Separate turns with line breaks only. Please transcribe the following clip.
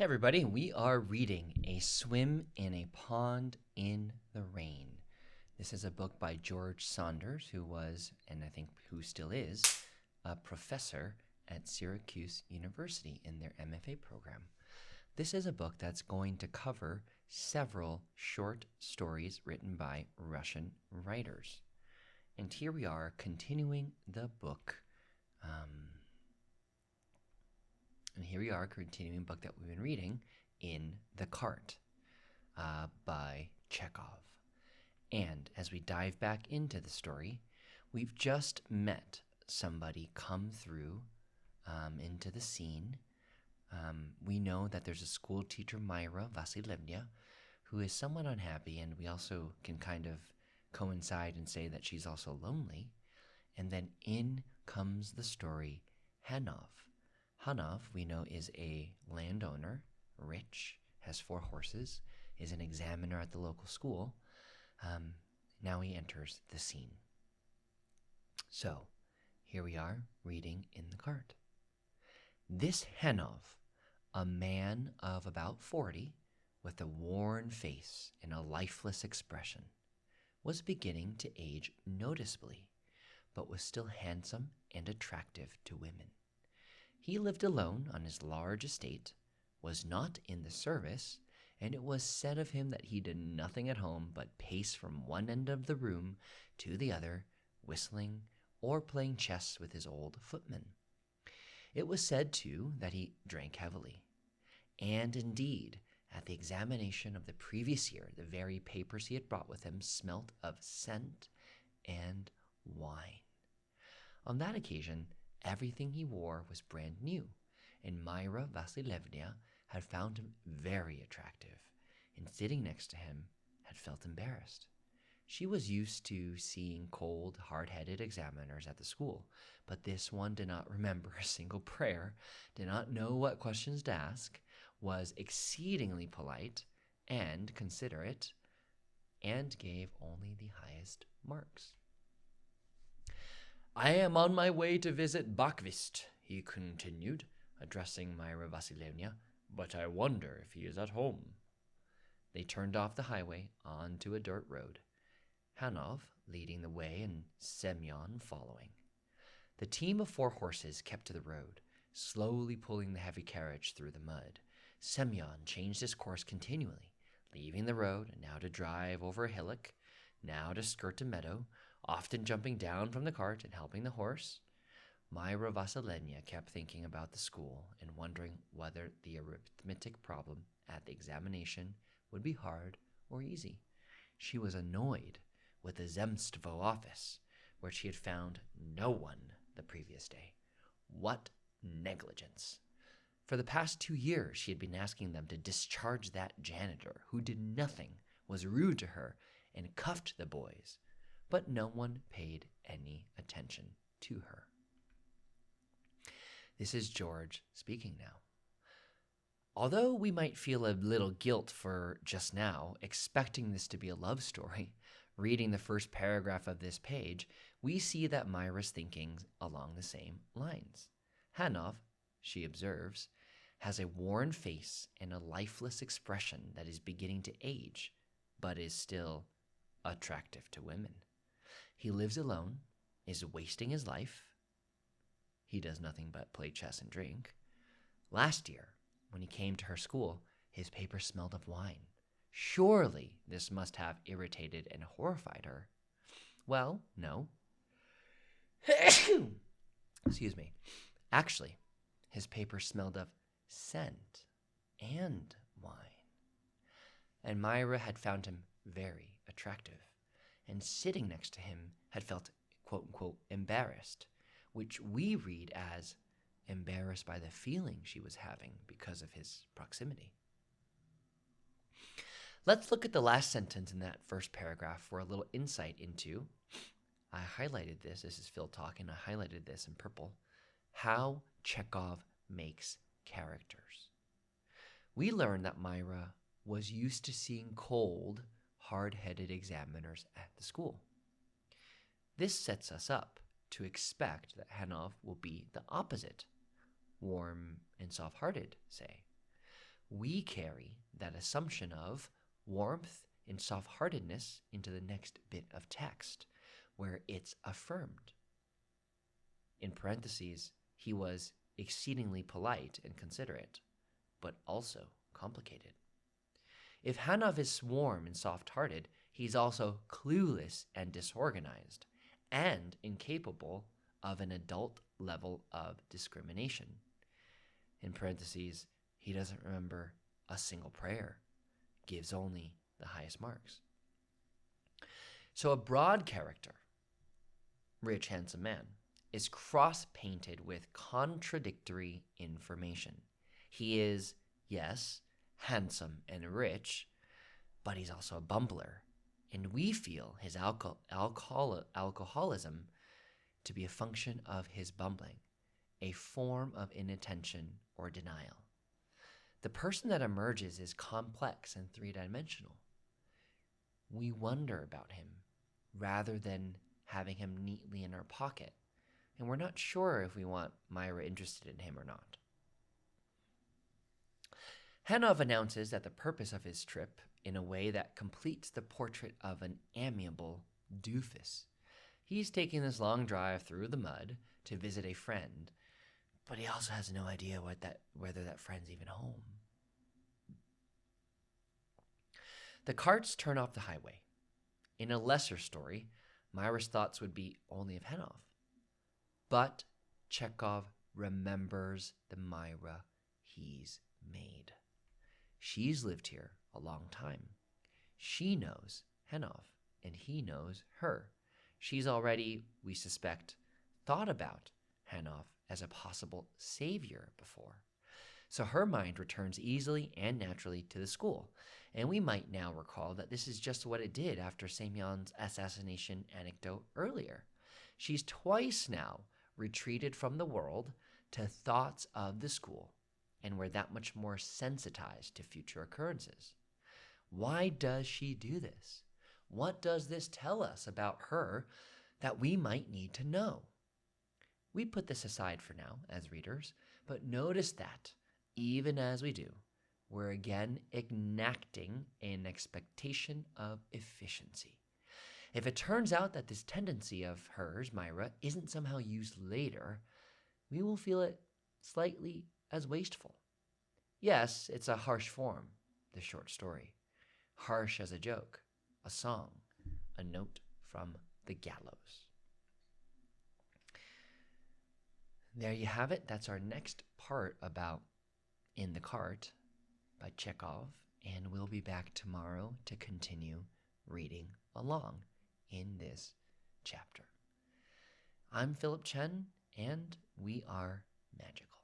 Hey everybody, we are reading A Swim in a Pond in the Rain. This is a book by George Saunders, who was, and I think who still is, a professor at Syracuse University in their MFA program. This is a book that's going to cover several short stories written by Russian writers. And here we are continuing the book. Continuing the book that we've been reading, In the Cart by Chekhov. And as we dive back into the story, we've just met somebody come through into the scene. We know that there's a school teacher, Myra Vasilievna, who is somewhat unhappy, and we also can kind of coincide and say that she's also lonely. And then in comes the story, Hanov. Hanov, we know, is a landowner, rich, has 4 horses, is an examiner at the local school. Now he enters the scene. So, here we are, reading In the Cart. This Hanov, a man of about 40, with a worn face and a lifeless expression, was beginning to age noticeably, but was still handsome and attractive to women. He lived alone on his large estate, was not in the service, and it was said of him that he did nothing at home but pace from one end of the room to the other, whistling or playing chess with his old footman. It was said, too, that he drank heavily. And indeed, at the examination of the previous year, the very papers he had brought with him smelt of scent and wine. On that occasion, everything he wore was brand new, and Myra Vasilievna had found him very attractive, and sitting next to him had felt embarrassed. She was used to seeing cold, hard-headed examiners at the school, but this one did not remember a single prayer, did not know what questions to ask, was exceedingly polite and considerate, and gave only the highest marks. "I am on my way to visit Bakvist," he continued, addressing Myra Vasilievna, "but I wonder if he is at home." They turned off the highway onto a dirt road, Hanov leading the way and Semyon following. The team of 4 horses kept to the road, slowly pulling the heavy carriage through the mud. Semyon changed his course continually, leaving the road, now to drive over a hillock, now to skirt a meadow, often jumping down from the cart and helping the horse. Myra Vasilievna kept thinking about the school and wondering whether the arithmetic problem at the examination would be hard or easy. She was annoyed with the Zemstvo office, where she had found no one the previous day. What negligence! For the past 2 years, she had been asking them to discharge that janitor who did nothing, was rude to her, and cuffed the boys. But no one paid any attention to her. This is George speaking now. Although we might feel a little guilt for just now expecting this to be a love story, reading the first paragraph of this page, we see that Myra's thinking along the same lines. Hanov, she observes, has a worn face and a lifeless expression that is beginning to age, but is still attractive to women. He lives alone, is wasting his life. He does nothing but play chess and drink. Last year, when he came to her school, his paper smelled of wine. Surely this must have irritated and horrified her. Well, no. Excuse me. Actually, his paper smelled of scent and wine. And Myra had found him very attractive, and sitting next to him had felt, quote-unquote, embarrassed, which we read as embarrassed by the feeling she was having because of his proximity. Let's look at the last sentence in that first paragraph for a little insight into, I highlighted this is Phil talking, I highlighted this in purple, how Chekhov makes characters. We learn that Myra was used to seeing cold, hard-headed examiners at the school. This sets us up to expect that Hanov will be the opposite, warm and soft-hearted, say. we carry that assumption of warmth and soft-heartedness into the next bit of text, where it's affirmed. In parentheses, he was exceedingly polite and considerate, but also complicated. If Hanov is warm and soft-hearted, he's also clueless and disorganized, and incapable of an adult level of discrimination. In parentheses, he doesn't remember a single prayer, gives only the highest marks. So a broad character, rich, handsome man, is cross-painted with contradictory information. He is, yes, handsome and rich, but he's also a bumbler, and we feel his alcoholism to be a function of his bumbling, a form of inattention or denial. The person that emerges is complex and three-dimensional. We wonder about him rather than having him neatly in our pocket, and we're not sure if we want Myra interested in him or not. Hanov announces that the purpose of his trip in a way that completes the portrait of an amiable doofus. He's taking this long drive through the mud to visit a friend, but he also has no idea whether that friend's even home. The carts turn off the highway. In a lesser story, Myra's thoughts would be only of Hanov. But Chekhov remembers the Myra he's made. She's lived here a long time. She knows Hanov, and he knows her. She's already, we suspect, thought about Hanov as a possible savior before. So her mind returns easily and naturally to the school, and we might now recall that this is just what it did after Semyon's assassination anecdote earlier. She's twice now retreated from the world to thoughts of the school, and we're that much more sensitized to future occurrences. Why does she do this? What does this tell us about her that we might need to know? We put this aside for now as readers, but notice that, even as we do, we're again enacting an expectation of efficiency. If it turns out that this tendency of hers, Myra, isn't somehow used later, we will feel it slightly as wasteful. Yes, it's a harsh form, the short story. Harsh as a joke, a song, a note from the gallows. There you have it. That's our next part about In the Cart by Chekhov, and we'll be back tomorrow to continue reading along in this chapter. I'm Philip Chen, and we are magical.